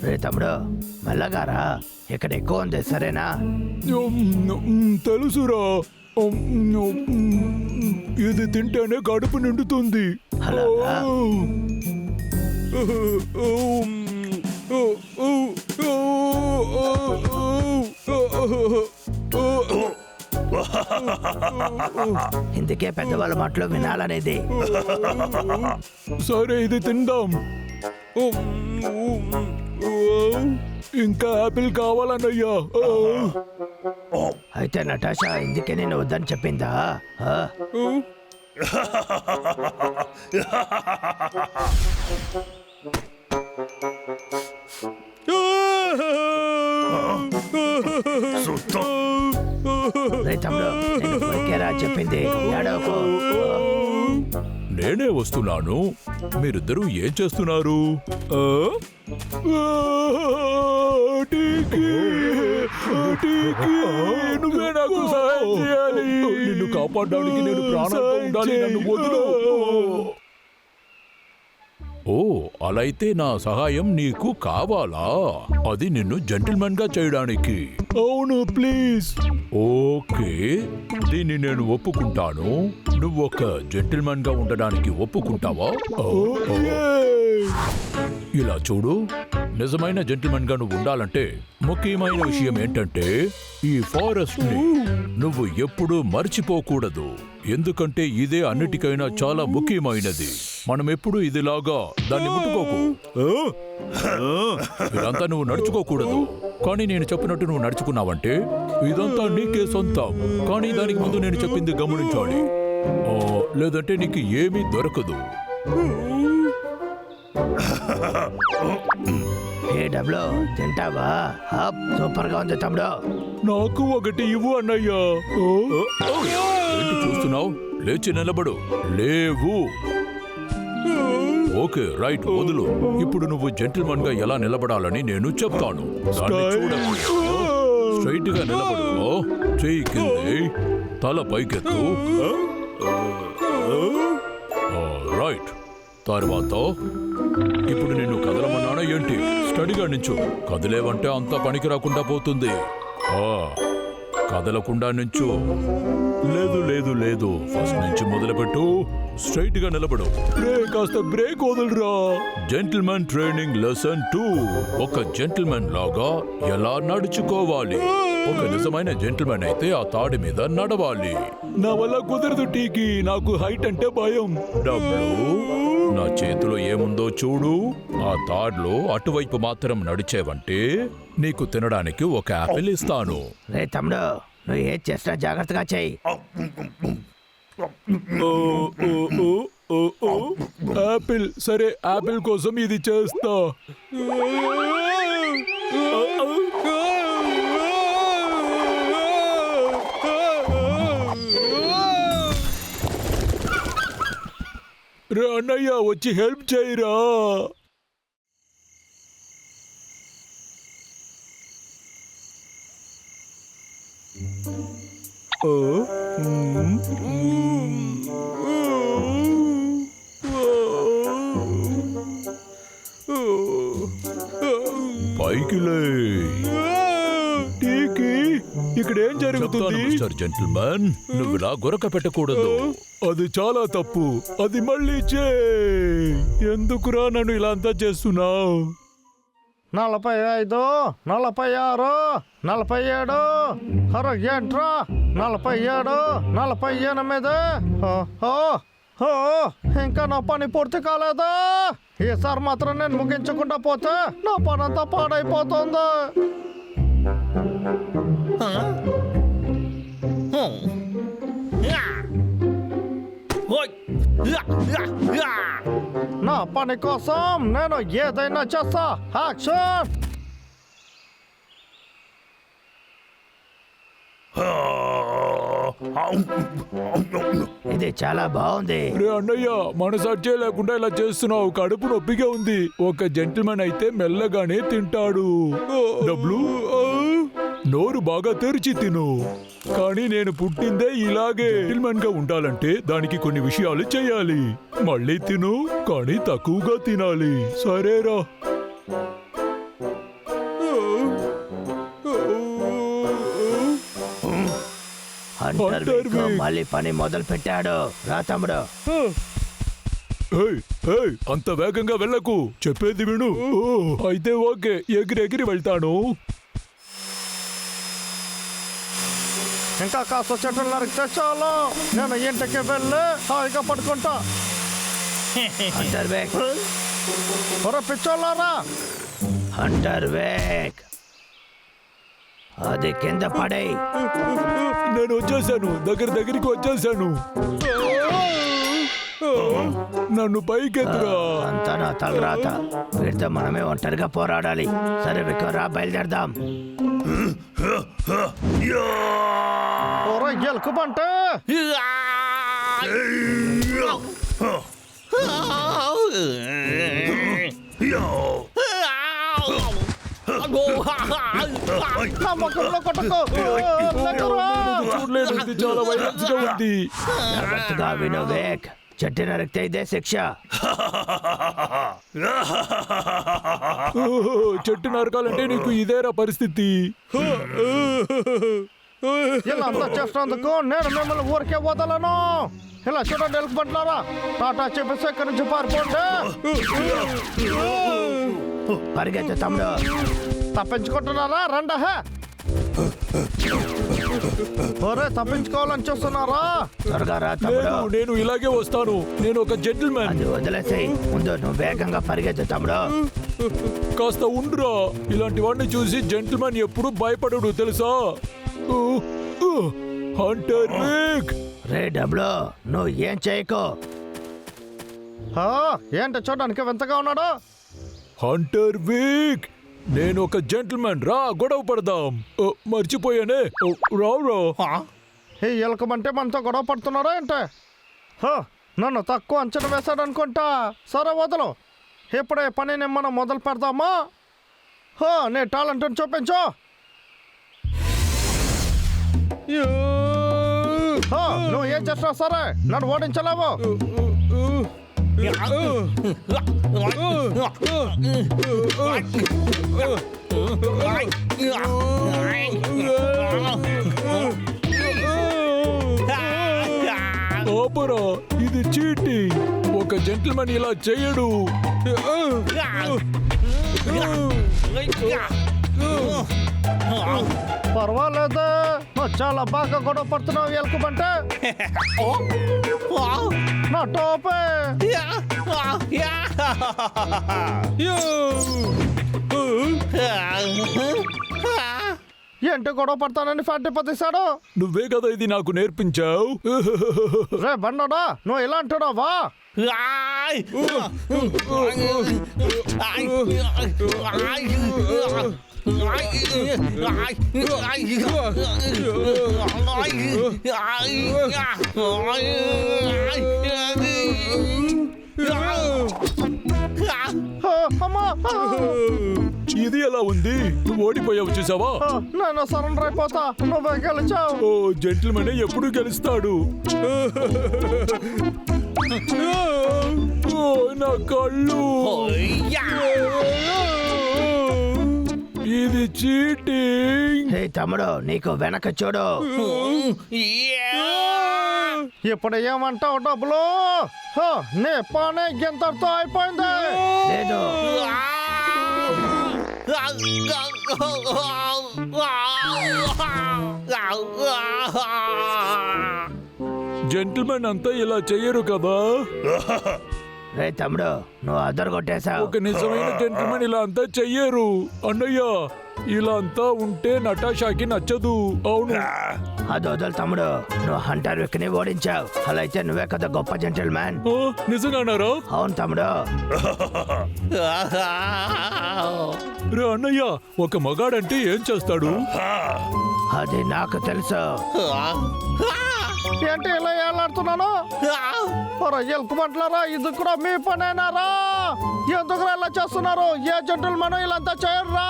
రే తమ్ముడు మెల్లగారా, ఇక్కడ ఎక్కువ ఉంది సరేనా? తెలుసురా, ఇది తింటేనే కడుపు నిండుతుంది. అలాగా? ఇందుకే పెద్దవాళ్ళ మాటలు వినాలనేది. సరే ఇది తిందాం. ఇంకా ఆపిల్ కావాలన్నయ్యా. అయితే నటాషా ఇందుకే నేను వద్దని చెప్పిందా? తమ్ముడు నేను ఊరికేరా చెప్పింది, ఏడవకు. నేనే వస్తున్నాను. మీరిద్దరూ ఏం చేస్తున్నారు? నువ్వే నాకు సహాయం చేయాలి. నిన్ను కాపాడడానికి నేను ప్రాణంతో ఉండాలి. నన్ను వదులు. ఓ, అలా అయితే నా సహాయం నీకు కావాలా? అది నిన్ను జెంటిల్మెన్ గా చేయడానికి. అవును, ప్లీజ్. ఓకే, దీన్ని నేను ఒప్పుకుంటాను. నువ్వు ఒక జెంటిల్మెన్ గా ఉండడానికి ఒప్పుకుంటావా? ఇలా చూడు, నిజమైన జెంటిల్మెన్ గా నువ్వు ఉండాలంటే ముఖ్యమైన విషయం ఏంటంటే ఈ ఫారెస్ట్ ని నువ్వు ఎప్పుడూ మర్చిపోకూడదు. ఎందుకంటే ఇదే అన్నిటికైనా చాలా ముఖ్యమైనది. మనం ఎప్పుడు ఇదిలాగా దాన్ని ముట్టుకోకు. ఇదంతా నువ్వు నడుచుకోకూడదు. కానీ నేను చెప్పినట్టు నువ్వు నడుచుకున్నావంటే ఇదంతా నీకే సొంతం. కానీ దానికి ముందు నేను చెప్పింది గమనించాలి, లేదంటే నీకు ఏమీ దొరకదు. ఏ డబ్లో తింటావా? సూపర్ గా ఉంది తమ్ముడు. నాకు ఒకటి ఇవ్వు అన్నయ్యా. ఏంటి చూస్తున్నావు? లేచి నిలబడు. లేవు. ఓకే, రైట్, వదులు. ఇప్పుడు నువ్వు జెంటిల్మన్ గా ఎలా నిలబడాలని నేను చెప్తాను. స్ట్రైట్ గా నిలబడు. చెయ్యి కింది, తల పైకెత్తు. రైట్. తర్వాత ఇప్పుడు నిన్ను కదలమన్నానా ఏంటి? స్టడీగా నించు. కదిలేవంటే అంతా పనికి రాకుండా పోతుంది. కదలకుండా నించు. లేదు లేదు లేదు, ఫస్ట్ నుంచి మొదలుపెట్టు. స్ట్రైట్ గా నిలబడు. కాస్త బ్రేక్ వదలరా. Gentlemen training lesson 2. ఒక జెంటిల్మెన్ లాగా ఎలా నడుచుకోవాలి. ఒక నిజమైన జెంటిల్మెన్ అయితే ఆ తాడి మీద నడవాలి. నా వల్ల కుదరదు టీకి, నాకు హైట్ అంటే భయం. డబ్లు, నా చేతిలో ఏముందో చూడు. ఆ తాడ్లో అటువైపు మాత్రం నడిచేవంటే నీకు తినడానికి ఒక యాపిల్ ఇస్తాను. రే తమ్ముడు, నువ్వు ఏం చేసినా జాగ్రత్తగా చెయ్యి. యాపిల్. సరే, యాపిల్ కోసం ఇది చేస్తా. రే అన్నయ్య, వచ్చి హెల్ప్ చేయరా. పైకి లే. ఇక్కడ ఏం జరుగుతుంది? మిస్టర్ జెంటిల్మెన్, నువ్వు ఇలా గొరక పెట్టకూడదు. అది చాలా తప్పు. అది మళ్ళీ చేయి. ఎందుకురా నన్ను ఇలా అంతా చేస్తున్నావు? 45, 46, 47. అరే ఏంట్రా? 47, 48. ఇంకా నా పని పూర్తి కాలేదా? ఈసారి మాత్రం నేను ముగించకుండా పోతే నా పని అంతా పాడైపోతుంది. నా పని కోసం నేను ఏదైనా చేస్తా. యాక్షన్! ఇది చాలా బాగుంది. రే అన్నయ్య, మనసాధ్య లేకుండా ఇలా చేస్తున్నావు. కడుపు నొప్పిగా ఉంది. ఒక జెంటిల్మెన్ అయితే మెల్లగానే తింటాడు. డబ్లు, నోరు బాగా తెరిచి తిను. కానీ నేను పుట్టిందే ఇలాగే. జెంటిల్మెన్ గా ఉండాలంటే దానికి కొన్ని విషయాలు చేయాలి. మళ్ళీ తిను, కానీ తక్కువగా తినాలి. సరేరా? హంటర్ వీక్ మళ్ళీ పని మొదలు పెట్టాడు. రా తమ్ముడు. ఏయ్, ఏయ్, అంత వేగంగా వెళ్ళకు. చెప్పేది విను. అయితే ఓకే, ఎగిరి వెళ్తాను. ఇంకా కాస్త చెట్లు నరికితే చాలు. నేను ఇంటికి వెళ్ళి హాయిగా పడుకుంటా. హంటర్ వీక్, ఒరే పిచ్చోళ్ళారా, హంటర్ వీక్, అది కింద పడే. నేను వచ్చేసాను, దగ్గరికి వచ్చేసాను. నన్ను పైకెత్తురా. అంతా నా తలరాత. వీడితో మనమే ఒంటరిగా పోరాడాలి. సరే విక్రరా, బయలుదేరదాం. ఒరే ఎలుకబంటే, నా ముఖంలో కొట్టకు. లేకురా. చూడలేదు, ఇది చాలా వైలెన్స్ గా ఉంది. జాగ్రత్తగా విను వేక్. చెట్టు నరికితే ఇదే శిక్ష. చెట్టు నరకాలంటే నీకు ఇదేరా పరిస్థితి. ఇలా అంతా చేసినందుకు నేను మిమ్మల్ని ఊరికే వదలను. ఇలా చూడండి ఎలుకబంట్లారా, టాటా చెప్పేసి ఇక్కడి నుంచి పారిపోండి. పరిగెత్తు తమ్ముడు. తప్పించుకుంటున్నారా? రండా. ఒరే తప్పించుకోవాలని చూస్తున్నారా? త్వరగా రా తమ్ముడు. నేను ఇలాగే వస్తాను. నేను ఒక జెంటిల్మెన్. అది వదిలేసేయ్. ముందు నువ్వు వేగంగా పరిగెత్తు తమ్ముడు. కాస్త ఉండురా. ఇలాంటి వాడిని చూసి జెంటిల్మెన్ ఎప్పుడు భయపడడు తెలుసా? Hunter week. రే డబ్లు, నువ్వు ఏం చేయకు. ఏంటి చూడడానికి వింతగా ఉన్నాడు? హంటర్ వీక్, నేను ఒక జెంటిల్మెన్. రా, గొడవ పడదాం. మర్చిపోయానే. రా. ఈ ఎలుకమంటే మనతో గొడవ పడుతున్నారా ఏంటి? నన్ను తక్కువ అంచనా వేశాడు అనుకుంటా. సరే వదలు. ఇప్పుడే పనిని మనం మొదలు పెడదామా? నీ టాలెంట్ చూపించు. నువ్వు ఏం చేస్తున్నావు? సరే, నన్ను ఓడించలేవు. ఆపరా, ఇది చీటింగ్. ఒక జెంటిల్మెన్ ఇలా చేయడు. పర్వాలేదు, నువ్వు చాలా బాగా గొడవ పడుతున్నావు ఎలుకబంటే. నా టోపే. ఏంటి గొడవ పడతానని ఫ్యాక్టరీ పతిస్తాడు? నువ్వే కదా ఇది నాకు నేర్పించావు. రే బండోడా, నువ్వు ఇలా అంటున్నావా? అమ్మా, ఇది ఎలా ఉంది? నువ్వు ఓడిపోయావు చూసావా? నేను సరెండర్ అయిపోతా. నువ్వే గెలిచావు. ఓ, జెంటిల్మెన్ ఎప్పుడు గెలుస్తాడు. ఓ, నా కళ్ళు. ఇది చీటింగ్. హే తమ్ముడు, నీకు వెనక చూడు. ఇప్పుడు ఏమంటావు డబ్బులు? నీ పని గింతతో అయిపోయింది. లేదు, జెంటిల్మెన్ అంతా ఇలా చెయ్యరు కదా. రే తమ్ముడు, నువ్వు అద్దరు కొట్టేశావు. ఒక నిజమైన జెంటిల్మెన్ ఇలా అంతా చెయ్యరు. అన్నయ్య, ఇలా అంతా ఉంటే నటాషాకి నచ్చదు. అవును. అది వదలు తమ్ముడు, నువ్వు హంటర్ వీక్ ని ఓడించావు. అలా అయితే నువ్వే కదా గొప్ప జెంటిల్మెన్. నిజంగానారా? అవును తమ్ముడు. రే అన్నయ్య, ఒక మగాడంటే ఏం చేస్తాడు? అది నాకు తెలుసు. ఏంటి ఇలా ఏలాడుతున్నాను? ఎలుకబంట్లారా, ఇది కూడా మీ పనేనారా? ఎందుకు ఇలా చేస్తున్నారు? ఏ జంటలు మనం ఇలా చేయర్రా?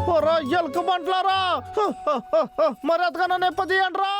ఓరా ఎలుక బంట్లారా మరి అతగా నన్ను ఎప్పదీయండి రా